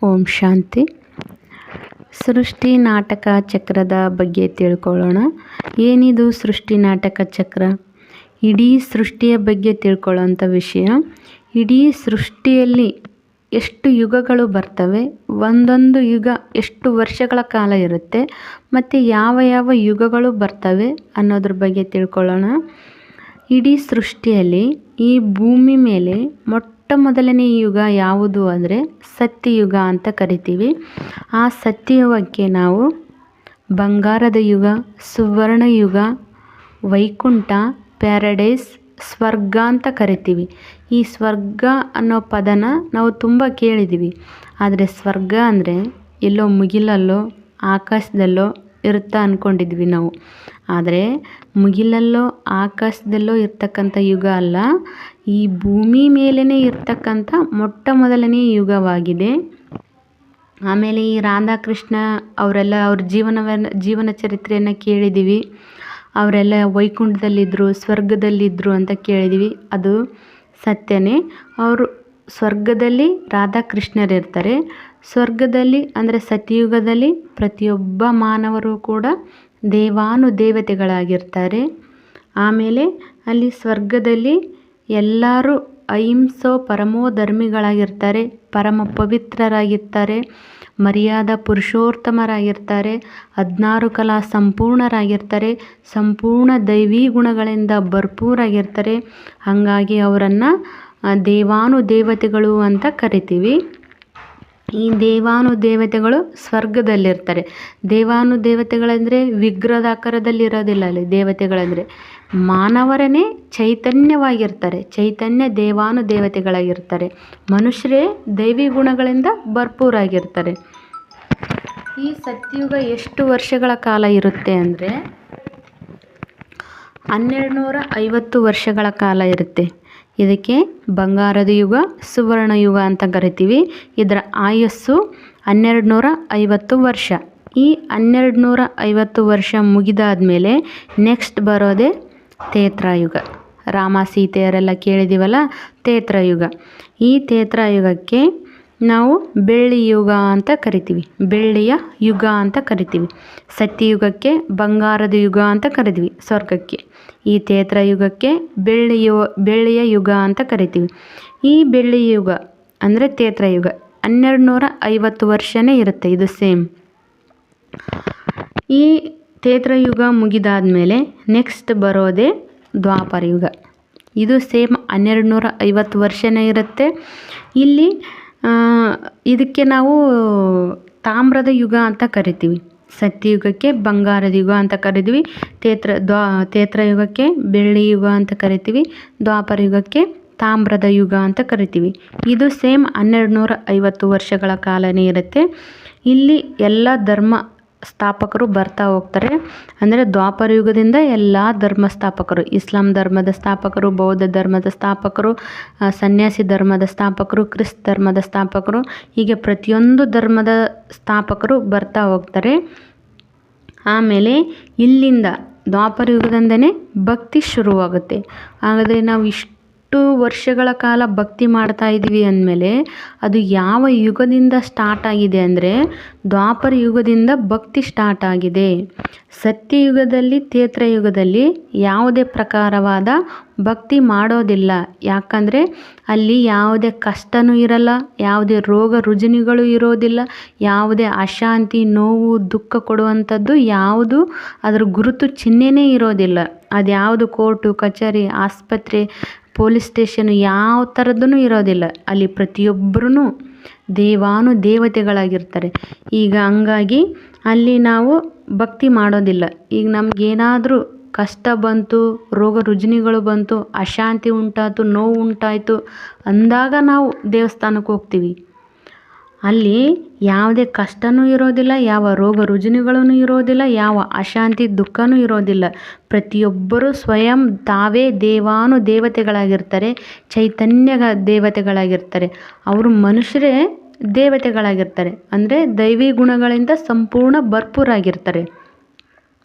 ಓಂ ಶಾಂತಿ. ಸೃಷ್ಟಿ ನಾಟಕ ಚಕ್ರದ ಬಗ್ಗೆ ತಿಳ್ಕೊಳ್ಳೋಣ. ಏನಿದು ಸೃಷ್ಟಿ ನಾಟಕ ಚಕ್ರ? ಇಡೀ ಸೃಷ್ಟಿಯ ಬಗ್ಗೆ ತಿಳ್ಕೊಳ್ಳೋಂಥ ವಿಷಯ. ಇಡೀ ಸೃಷ್ಟಿಯಲ್ಲಿ ಎಷ್ಟು ಯುಗಗಳು ಬರ್ತವೆ, ಒಂದೊಂದು ಯುಗ ಎಷ್ಟು ವರ್ಷಗಳ ಕಾಲ ಇರುತ್ತೆ, ಮತ್ತು ಯಾವ ಯಾವ ಯುಗಗಳು ಬರ್ತವೆ ಅನ್ನೋದ್ರ ಬಗ್ಗೆ ತಿಳ್ಕೊಳ್ಳೋಣ. ಇಡೀ ಸೃಷ್ಟಿಯಲ್ಲಿ ಈ ಭೂಮಿ ಮೇಲೆ ಮೊದಲನೇ ಯುಗ ಯಾವುದು ಅಂದರೆ ಸತ್ಯಯುಗ ಅಂತ ಕರಿತೀವಿ. ಆ ಸತ್ಯಯುಗಕ್ಕೆ ನಾವು ಬಂಗಾರದ ಯುಗ, ಸುವರ್ಣ ಯುಗ, ವೈಕುಂಠ, ಪ್ಯಾರಡೈಸ್, ಸ್ವರ್ಗ ಅಂತ ಕರಿತೀವಿ. ಈ ಸ್ವರ್ಗ ಅನ್ನೋ ಪದನ ನಾವು ತುಂಬ ಕೇಳಿದ್ದೀವಿ. ಆದರೆ ಸ್ವರ್ಗ ಅಂದರೆ ಎಲ್ಲೋ ಮುಗಿಲಲ್ಲೋ ಆಕಾಶದಲ್ಲೋ ಇರುತ್ತಾ ಅಂದ್ಕೊಂಡಿದ್ವಿ ನಾವು. ಆದರೆ ಮುಗಿಲಲ್ಲೋ ಆಕಾಶದಲ್ಲೋ ಇರ್ತಕ್ಕಂಥ ಯುಗ ಅಲ್ಲ, ಈ ಭೂಮಿ ಮೇಲೇ ಇರ್ತಕ್ಕಂಥ ಮೊದಲನೇ ಯುಗವಾಗಿದೆ. ಆಮೇಲೆ ಈ ರಾಧಾಕೃಷ್ಣ ಅವರೆಲ್ಲ ಅವ್ರ ಜೀವನ ಚರಿತ್ರೆಯನ್ನು ಕೇಳಿದ್ದೀವಿ. ಅವರೆಲ್ಲ ವೈಕುಂಠದಲ್ಲಿದ್ದರು, ಸ್ವರ್ಗದಲ್ಲಿದ್ದರು ಅಂತ ಕೇಳಿದ್ದೀವಿ. ಅದು ಸತ್ಯನೇ. ಅವರು ಸ್ವರ್ಗದಲ್ಲಿ ರಾಧಾಕೃಷ್ಣರಿರ್ತಾರೆ. ಸ್ವರ್ಗದಲ್ಲಿ ಅಂದರೆ ಸತ್ಯಯುಗದಲ್ಲಿ ಪ್ರತಿಯೊಬ್ಬ ಮಾನವರು ಕೂಡ ದೇವಾನುದೇವತೆಗಳಾಗಿರ್ತಾರೆ. ಆಮೇಲೆ ಅಲ್ಲಿ ಸ್ವರ್ಗದಲ್ಲಿ ಎಲ್ಲರೂ ಅಹಿಂಸೋ ಪರಮೋ ಧರ್ಮಿಗಳಾಗಿರ್ತಾರೆ, ಪರಮ ಪವಿತ್ರರಾಗಿರ್ತಾರೆ, ಮರ್ಯಾದಾ ಪುರುಷೋತ್ತಮರಾಗಿರ್ತಾರೆ, 16 ಕಲಾ ಸಂಪೂರ್ಣರಾಗಿರ್ತಾರೆ, ಸಂಪೂರ್ಣ ದೈವೀ ಗುಣಗಳಿಂದ ಭರ್ಪೂರಾಗಿರ್ತಾರೆ. ಹಾಗಾಗಿ ಅವರನ್ನು ದೇವಾನುದೇವತೆಗಳು ಅಂತ ಕರಿತೀವಿ. ಈ ದೇವಾನುದೇವತೆಗಳು ಸ್ವರ್ಗದಲ್ಲಿರ್ತಾರೆ. ದೇವಾನುದೇವತೆಗಳಂದರೆ ವಿಗ್ರಹದ ಆಕಾರದಲ್ಲಿ ಇರೋದಿಲ್ಲ. ಅಲ್ಲಿ ದೇವತೆಗಳಂದರೆ ಮಾನವರನ್ನೇ ಚೈತನ್ಯವಾಗಿರ್ತಾರೆ. ಚೈತನ್ಯ ದೇವಾನುದೇವತೆಗಳಾಗಿರ್ತಾರೆ. ಮನುಷ್ಯರೇ ದೈವಿ ಗುಣಗಳಿಂದ ಭರ್ಪೂರಾಗಿರ್ತಾರೆ. ಈ ಸತ್ಯಯುಗ ಎಷ್ಟು ವರ್ಷಗಳ ಕಾಲ ಇರುತ್ತೆ ಅಂದರೆ 1250 ವರ್ಷಗಳ ಕಾಲ ಇರುತ್ತೆ. ಇದಕ್ಕೆ ಬಂಗಾರದ ಯುಗ, ಸುವರ್ಣ ಯುಗ ಅಂತ ಕರಿತೀವಿ. ಇದರ ಆಯಸ್ಸು 1250 ವರ್ಷ. ಈ 1250 ವರ್ಷ ಮುಗಿದಾದ ಮೇಲೆ ನೆಕ್ಸ್ಟ್ ಬರೋದೇ ತ್ರೇತಾಯುಗ. ರಾಮ ಸೀತೆಯರೆಲ್ಲ ಕೇಳಿದ್ದೀವಲ್ಲ, ತ್ರೇತಾಯುಗ. ಈ ತ್ರೇತಾಯುಗಕ್ಕೆ ನಾವು ಬೆಳ್ಳಿ ಯುಗ ಅಂತ ಕರಿತೀವಿ, ಬೆಳ್ಳಿಯ ಯುಗ ಅಂತ ಕರಿತೀವಿ. ಸತ್ಯಯುಗಕ್ಕೆ ಬಂಗಾರದ ಯುಗ ಅಂತ ಕರಿತೀವಿ, ಸ್ವರ್ಗಕ್ಕೆ. ಈ ತ್ರೇತಾಯುಗಕ್ಕೆ ಬೆಳ್ಳಿಯ ಯುಗ ಅಂತ ಕರಿತೀವಿ. ಈ ಬೆಳ್ಳಿಯ ಯುಗ ಅಂದರೆ ತ್ರೇತಾಯುಗ 1250 ವರ್ಷನೇ ಇರುತ್ತೆ. ಇದು ಸೇಮ್. ಈ ತ್ರೇತಾಯುಗ ಮುಗಿದಾದ ಮೇಲೆ ನೆಕ್ಸ್ಟ್ ಬರೋದೇ ದ್ವಾಪರ ಯುಗ. ಇದು ಸೇಮ್ 1250 ವರ್ಷನೇ ಇರುತ್ತೆ. ಇಲ್ಲಿ ಇದಕ್ಕೆ ನಾವು ತಾಮ್ರದ ಯುಗ ಅಂತ ಕರಿತೀವಿ. ಸತ್ಯಯುಗಕ್ಕೆ ಬಂಗಾರದ ಯುಗ ಅಂತ ಕರಿತೀವಿ. ತ್ರೇತಾಯುಗಕ್ಕೆ ಬೆಳ್ಳಿ ಯುಗ ಅಂತ ಕರಿತೀವಿ. ದ್ವಾಪರ ಯುಗಕ್ಕೆ ತಾಮ್ರದ ಯುಗ ಅಂತ ಕರಿತೀವಿ. ಇದು ಸೇಮ್ 1250 ವರ್ಷಗಳ ಕಾಲನೇ ಇರುತ್ತೆ. ಇಲ್ಲಿ ಎಲ್ಲ ಧರ್ಮ ಸ್ಥಾಪಕರು ಬರ್ತಾ ಹೋಗ್ತಾರೆ. ಅಂದರೆ ದ್ವಾಪರ ಯುಗದಿಂದ ಎಲ್ಲ ಧರ್ಮ ಸ್ಥಾಪಕರು, ಇಸ್ಲಾಂ ಧರ್ಮದ ಸ್ಥಾಪಕರು, ಬೌದ್ಧ ಧರ್ಮದ ಸ್ಥಾಪಕರು, ಸನ್ಯಾಸಿ ಧರ್ಮದ ಸ್ಥಾಪಕರು, ಕ್ರಿಸ್ತ ಧರ್ಮದ ಸ್ಥಾಪಕರು, ಹೀಗೆ ಪ್ರತಿಯೊಂದು ಧರ್ಮದ ಸ್ಥಾಪಕರು ಬರ್ತಾ ಹೋಗ್ತಾರೆ. ಆಮೇಲೆ ಇಲ್ಲಿಂದ ದ್ವಾಪರ ಯುಗದಿಂದನೇ ಭಕ್ತಿ ಶುರುವಾಗುತ್ತೆ. ಹಾಗಾದರೆ ನಾವು ಇಷ್ಟು ವರ್ಷಗಳ ಕಾಲ ಭಕ್ತಿ ಮಾಡ್ತಾ ಇದ್ದೀವಿ ಅಂದಮೇಲೆ ಅದು ಯಾವ ಯುಗದಿಂದ ಸ್ಟಾರ್ಟ್ ಆಗಿದೆ ಅಂದರೆ ದ್ವಾಪರ ಯುಗದಿಂದ ಭಕ್ತಿ ಸ್ಟಾರ್ಟ್ ಆಗಿದೆ. ಸತ್ಯಯುಗದಲ್ಲಿ ತ್ರೇತಾಯುಗದಲ್ಲಿ ಯಾವುದೇ ಪ್ರಕಾರವಾದ ಭಕ್ತಿ ಮಾಡೋದಿಲ್ಲ. ಯಾಕಂದರೆ ಅಲ್ಲಿ ಯಾವುದೇ ಕಷ್ಟನೂ ಇರಲ್ಲ, ಯಾವುದೇ ರೋಗ ರುಜಿನಗಳು ಇರೋದಿಲ್ಲ, ಯಾವುದೇ ಅಶಾಂತಿ, ನೋವು, ದುಃಖ ಕೊಡುವಂಥದ್ದು ಯಾವುದು ಅದರ ಗುರುತು ಚಿಹ್ನೆನೇ ಇರೋದಿಲ್ಲ. ಅದ್ಯಾವುದು ಕೋರ್ಟು ಕಚೇರಿ, ಆಸ್ಪತ್ರೆ, ಪೊಲೀಸ್ ಸ್ಟೇಷನ್ ಯಾವ ಥರದ್ದೂ ಇರೋದಿಲ್ಲ. ಅಲ್ಲಿ ಪ್ರತಿಯೊಬ್ಬರೂ ದೇವಾನುದೇವತೆಗಳಾಗಿರ್ತಾರೆ. ಈಗ ಹಂಗಾಗಿ ಅಲ್ಲಿ ನಾವು ಭಕ್ತಿ ಮಾಡೋದಿಲ್ಲ. ಈಗ ನಮಗೇನಾದರೂ ಕಷ್ಟ ಬಂತು, ರೋಗ ರುಜಿನಗಳು ಬಂತು, ಅಶಾಂತಿ ಉಂಟಾಯಿತು, ನೋವು ಉಂಟಾಯಿತು ಅಂದಾಗ ನಾವು ದೇವಸ್ಥಾನಕ್ಕೆ ಹೋಗ್ತೀವಿ. ಅಲ್ಲಿ ಯಾವುದೇ ಕಷ್ಟನೂ ಇರೋದಿಲ್ಲ, ಯಾವ ರೋಗ ರುಜಿನಗಳೂ ಇರೋದಿಲ್ಲ, ಯಾವ ಅಶಾಂತಿ ದುಃಖನೂ ಇರೋದಿಲ್ಲ. ಪ್ರತಿಯೊಬ್ಬರೂ ಸ್ವಯಂ ತಾವೇ ದೇವಾನುದೇವತೆಗಳಾಗಿರ್ತಾರೆ, ಚೈತನ್ಯ ದೇವತೆಗಳಾಗಿರ್ತಾರೆ. ಅವರು ಮನುಷ್ಯರೇ ದೇವತೆಗಳಾಗಿರ್ತಾರೆ. ಅಂದರೆ ದೈವಿ ಗುಣಗಳಿಂದ ಸಂಪೂರ್ಣ ಭರ್ಪೂರಾಗಿರ್ತಾರೆ.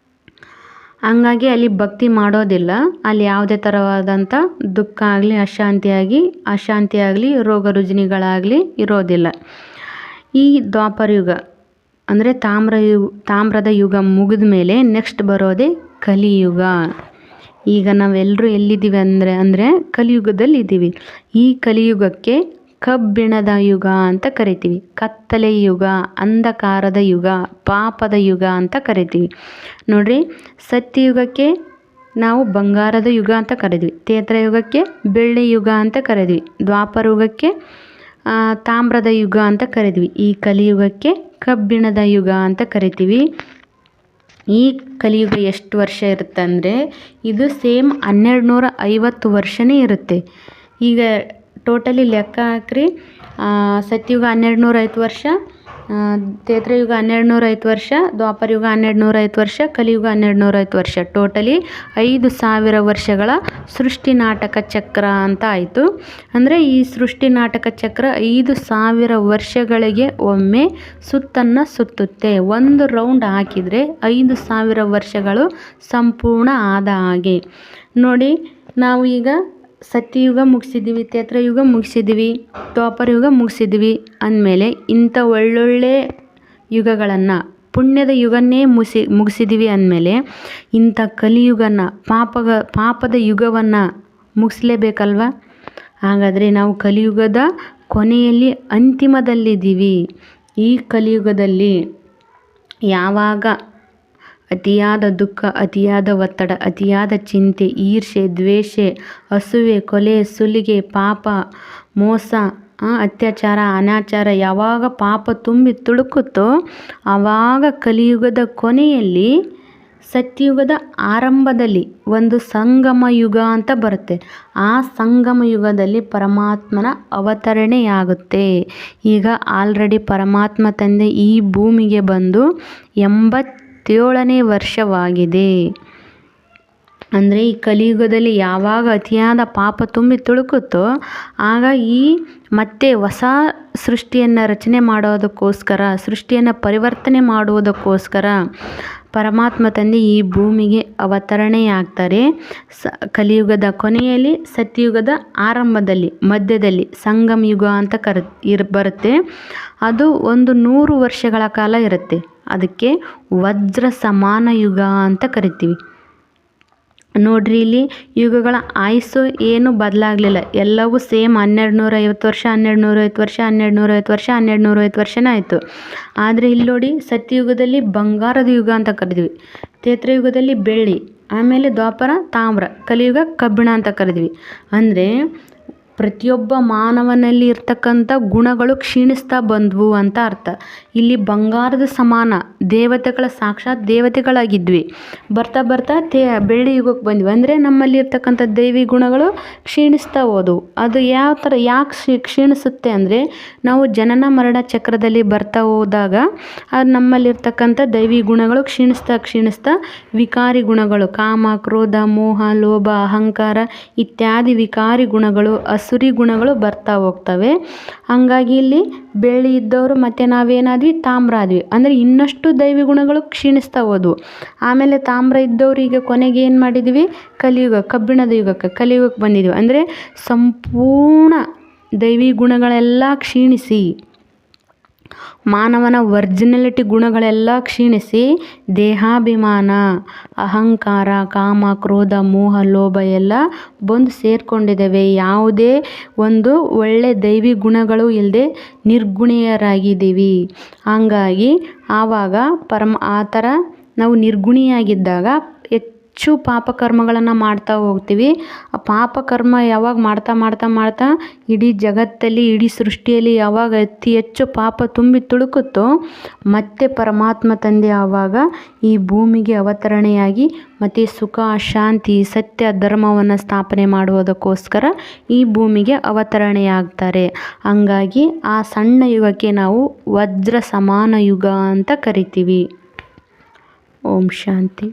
ಹಂಗಾಗಿ ಅಲ್ಲಿ ಭಕ್ತಿ ಮಾಡೋದಿಲ್ಲ. ಅಲ್ಲಿ ಯಾವುದೇ ಥರವಾದಂಥ ದುಃಖ ಆಗಲಿ, ಅಶಾಂತಿ ಆಗಲಿ, ರೋಗ ರುಜಿನಗಳಾಗಲಿ ಇರೋದಿಲ್ಲ. ಈ ದ್ವಾಪರ ಯುಗ ಅಂದರೆ ತಾಮ್ರದ ಯುಗ ಮುಗಿದ ಮೇಲೆ ನೆಕ್ಸ್ಟ್ ಬರೋದೇ ಕಲಿಯುಗ. ಈಗ ನಾವೆಲ್ಲರೂ ಎಲ್ಲಿದ್ದೀವಿ ಅಂದರೆ ಕಲಿಯುಗದಲ್ಲಿ ಇದ್ದೀವಿ. ಈ ಕಲಿಯುಗಕ್ಕೆ ಕಬ್ಬಿಣದ ಯುಗ ಅಂತ ಕರಿತೀವಿ, ಕತ್ತಲೆ ಯುಗ, ಅಂಧಕಾರದ ಯುಗ, ಪಾಪದ ಯುಗ ಅಂತ ಕರಿತೀವಿ. ನೋಡ್ರಿ, ಸತ್ಯಯುಗಕ್ಕೆ ನಾವು ಬಂಗಾರದ ಯುಗ ಅಂತ ಕರಿದ್ವಿ, ತ್ರೇತಾಯುಗಕ್ಕೆ ಬೆಳ್ಳಿ ಯುಗ ಅಂತ ಕರಿದ್ವಿ, ದ್ವಾಪರ ಯುಗಕ್ಕೆ ತಾಮ್ರದ ಯುಗ ಅಂತ ಕರಿದ್ವಿ, ಈ ಕಲಿಯುಗಕ್ಕೆ ಕಬ್ಬಿಣದ ಯುಗ ಅಂತ ಕರಿತೀವಿ. ಈ ಕಲಿಯುಗ ಎಷ್ಟು ವರ್ಷ ಇರುತ್ತೆ ಅಂದರೆ ಇದು ಸೇಮ್ 1250 ವರ್ಷನೇ ಇರುತ್ತೆ. ಈಗ ಟೋಟಲಿ ಲೆಕ್ಕ ಹಾಕ್ರಿ. ಸತ್ಯಯುಗ 1250 ವರ್ಷ, ತ್ರೇತಾಯುಗ 1250 ವರ್ಷ, ದ್ವಾಪರ ಯುಗ 1250 ವರ್ಷ, ಕಲಿಯುಗ 1250 ವರ್ಷ. ಟೋಟಲಿ 5000 ವರ್ಷಗಳ ಸೃಷ್ಟಿ ನಾಟಕ ಚಕ್ರ ಅಂತ ಆಯಿತು. ಅಂದರೆ ಈ ಸೃಷ್ಟಿ ನಾಟಕ ಚಕ್ರ 5000 ವರ್ಷಗಳಿಗೆ ಒಮ್ಮೆ ಸುತ್ತನ್ನು ಸುತ್ತುತ್ತೆ. ಒಂದು ರೌಂಡ್ ಹಾಕಿದರೆ 5000 ವರ್ಷಗಳು ಸಂಪೂರ್ಣ ಆದ ಹಾಗೆ. ನೋಡಿ, ನಾವು ಈಗ ಸತ್ಯಯುಗ ಮುಗಿಸಿದ್ದೀವಿ, ತ್ರೇತಾಯುಗ ಮುಗಿಸಿದ್ದೀವಿ, ದ್ವಾಪರ ಯುಗ ಮುಗಿಸಿದ್ದೀವಿ ಅಂದಮೇಲೆ ಇಂಥ ಒಳ್ಳೊಳ್ಳೆ ಯುಗಗಳನ್ನು, ಪುಣ್ಯದ ಯುಗನ್ನೇ ಮುಗಿಸಿದ್ದೀವಿ ಅಂದಮೇಲೆ ಇಂಥ ಕಲಿಯುಗನ, ಪಾಪದ ಯುಗವನ್ನು ಮುಗಿಸ್ಲೇಬೇಕಲ್ವ. ಹಾಗಾದರೆ ನಾವು ಕಲಿಯುಗದ ಕೊನೆಯಲ್ಲಿ, ಅಂತಿಮದಲ್ಲಿದ್ದೀವಿ. ಈ ಕಲಿಯುಗದಲ್ಲಿ ಯಾವಾಗ ಅತಿಯಾದ ದುಃಖ, ಅತಿಯಾದ ಒತ್ತಡ, ಅತಿಯಾದ ಚಿಂತೆ, ಈರ್ಷೆ, ದ್ವೇಷ, ಅಸೂಯೆ, ಕೊಲೆ, ಸುಲಿಗೆ, ಪಾಪ, ಮೋಸ, ಅತ್ಯಾಚಾರ, ಅನಾಚಾರ ಯಾವಾಗ ಪಾಪ ತುಂಬಿ ತುಳುಕುತ್ತೋ ಆವಾಗ ಕಲಿಯುಗದ ಕೊನೆಯಲ್ಲಿ, ಸತ್ಯಯುಗದ ಆರಂಭದಲ್ಲಿ ಒಂದು ಸಂಗಮ ಯುಗ ಅಂತ ಬರುತ್ತೆ. ಆ ಸಂಗಮ ಯುಗದಲ್ಲಿ ಪರಮಾತ್ಮನ ಅವತರಣೆಯಾಗುತ್ತೆ. ಈಗ ಆಲ್ರೆಡಿ ಪರಮಾತ್ಮ ತಂದೆ ಈ ಭೂಮಿಗೆ ಬಂದು 87ನೇ ವರ್ಷವಾಗಿದೆ. ಅಂದರೆ ಈ ಕಲಿಯುಗದಲ್ಲಿ ಯಾವಾಗ ಅತಿಯಾದ ಪಾಪ ತುಂಬಿ ತುಳುಕುತ್ತೋ ಆಗ ಈ ಮತ್ತೆ ಹೊಸ ಸೃಷ್ಟಿಯನ್ನು ರಚನೆ ಮಾಡೋದಕ್ಕೋಸ್ಕರ, ಸೃಷ್ಟಿಯನ್ನು ಪರಿವರ್ತನೆ ಮಾಡುವುದಕ್ಕೋಸ್ಕರ ಪರಮಾತ್ಮ ತಂದೆ ಈ ಭೂಮಿಗೆ ಅವತರಣೆಯಾಗ್ತಾರೆ. ಕಲಿಯುಗದ ಕೊನೆಯಲ್ಲಿ, ಸತ್ಯಯುಗದ ಆರಂಭದಲ್ಲಿ, ಮಧ್ಯದಲ್ಲಿ ಸಂಗಮ ಯುಗ ಅಂತ ಬರುತ್ತೆ. ಅದು ಒಂದು 100 ವರ್ಷಗಳ ಕಾಲ ಇರುತ್ತೆ. ಅದಕ್ಕೆ ವಜ್ರ ಸಮಾನ ಯುಗ ಅಂತ ಕರಿತೀವಿ. ನೋಡ್ರಿ, ಇಲ್ಲಿ ಯುಗಗಳ ಆಯುಸ್ಸು ಏನು ಬದಲಾಗಲಿಲ್ಲ, ಎಲ್ಲವೂ ಸೇಮ್ 1250 ವರ್ಷ, 1250 ವರ್ಷ, 1250 ವರ್ಷ, 1250 ವರ್ಷನೇ ಆಯಿತು. ಆದರೆ ಇಲ್ಲಿ ನೋಡಿ, ಸತ್ಯಯುಗದಲ್ಲಿ ಬಂಗಾರದ ಯುಗ ಅಂತ ಕರಿದ್ವಿ, ತ್ರೇತಾಯುಗದಲ್ಲಿ ಬೆಳ್ಳಿ, ಆಮೇಲೆ ದ್ವಾಪರ ತಾಮ್ರ, ಕಲಿಯುಗ ಕಬ್ಬಿಣ ಅಂತ ಕರಿದ್ವಿ. ಅಂದರೆ ಪ್ರತಿಯೊಬ್ಬ ಮಾನವನಲ್ಲಿ ಇರ್ತಕ್ಕಂಥ ಗುಣಗಳು ಕ್ಷೀಣಿಸ್ತಾ ಬಂದವು ಅಂತ ಅರ್ಥ. ಇಲ್ಲಿ ಬಂಗಾರದ ಸಮಾನ ದೇವತೆಗಳ ಸಾಕ್ಷಾತ್ ದೇವತೆಗಳಾಗಿದ್ವಿ, ಬರ್ತಾ ಬರ್ತಾ ಬೆಳ್ಳಿ ಯುಗಕ್ಕೆ ಬಂದ್ವಿ. ಅಂದರೆ ನಮ್ಮಲ್ಲಿ ಇರ್ತಕ್ಕಂಥ ದೈವಿ ಗುಣಗಳು ಕ್ಷೀಣಿಸ್ತಾ ಹೋದವು. ಅದು ಯಾವ ಥರ, ಯಾಕೆ ಕ್ಷೀಣಿಸುತ್ತೆ ಅಂದರೆ ನಾವು ಜನನ ಮರಣ ಚಕ್ರದಲ್ಲಿ ಬರ್ತಾ ಹೋದಾಗ ಅದು ನಮ್ಮಲ್ಲಿರ್ತಕ್ಕಂಥ ದೈವಿ ಗುಣಗಳು ಕ್ಷೀಣಿಸ್ತಾ ವಿಕಾರಿ ಗುಣಗಳು, ಕಾಮ, ಕ್ರೋಧ, ಮೋಹ, ಲೋಭ, ಅಹಂಕಾರ ಇತ್ಯಾದಿ ವಿಕಾರಿ ಗುಣಗಳು, ಅಸುರಿ ಗುಣಗಳು ಬರ್ತಾ ಹೋಗ್ತವೆ. ಹಾಗಾಗಿ ಇಲ್ಲಿ ಬೆಳ್ಳಿ ಇದ್ದವರು ಮತ್ತೆ ನಾವೇನಾದ್ವಿ, ತಾಮ್ರ ಆದ್ವಿ. ಅಂದರೆ ಇನ್ನಷ್ಟು ದೈವಿ ಗುಣಗಳು ಕ್ಷೀಣಿಸ್ತಾ ಹೋದ್ವು. ಆಮೇಲೆ ತಾಮ್ರ ಇದ್ದವರು ಈಗ ಕೊನೆಗೆ ಏನು ಮಾಡಿದ್ವಿ, ಕಬ್ಬಿಣದ ಯುಗಕ್ಕೆ, ಕಲಿಯುಗಕ್ಕೆ ಬಂದಿದ್ವಿ. ಅಂದರೆ ಸಂಪೂರ್ಣ ದೈವಿ ಗುಣಗಳೆಲ್ಲ ಕ್ಷೀಣಿಸಿ, ಮಾನವನ ಒರ್ಜಿನಲಿಟಿ ಗುಣಗಳೆಲ್ಲ ಕ್ಷೀಣಿಸಿ ದೇಹಾಭಿಮಾನ, ಅಹಂಕಾರ, ಕಾಮ, ಕ್ರೋಧ, ಮೋಹ, ಲೋಭ ಎಲ್ಲ ಬಂದು ಸೇರಿಕೊಂಡಿದ್ದೇವೆ. ಯಾವುದೇ ಒಂದು ಒಳ್ಳೆ ದೈವಿ ಗುಣಗಳು ಇಲ್ಲದೆ ನಿರ್ಗುಣಿಯರಾಗಿದ್ದೀವಿ. ಹಾಗಾಗಿ ಆವಾಗ ಆ ಥರ ನಾವು ನಿರ್ಗುಣಿಯಾಗಿದ್ದಾಗ ಹೆಚ್ಚು ಪಾಪಕರ್ಮಗಳನ್ನು ಮಾಡ್ತಾ ಹೋಗ್ತೀವಿ. ಆ ಪಾಪಕರ್ಮ ಯಾವಾಗ ಮಾಡ್ತಾ ಇಡೀ ಜಗತ್ತಲ್ಲಿ, ಇಡೀ ಸೃಷ್ಟಿಯಲ್ಲಿ ಯಾವಾಗ ಅತಿ ಹೆಚ್ಚು ಪಾಪ ತುಂಬಿ ತುಳುಕುತ್ತೋ ಮತ್ತೆ ಪರಮಾತ್ಮ ತಂದೆ ಆವಾಗ ಈ ಭೂಮಿಗೆ ಅವತರಣೆಯಾಗಿ ಮತ್ತು ಸುಖ, ಶಾಂತಿ, ಸತ್ಯ, ಧರ್ಮವನ್ನು ಸ್ಥಾಪನೆ ಮಾಡುವುದಕ್ಕೋಸ್ಕರ ಈ ಭೂಮಿಗೆ ಅವತರಣೆಯಾಗ್ತಾರೆ. ಹಂಗಾಗಿ ಆ ಸಣ್ಣ ಯುಗಕ್ಕೆ ನಾವು ವಜ್ರ ಸಮಾನ ಯುಗ ಅಂತ ಕರಿತೀವಿ. ಓಂ ಶಾಂತಿ.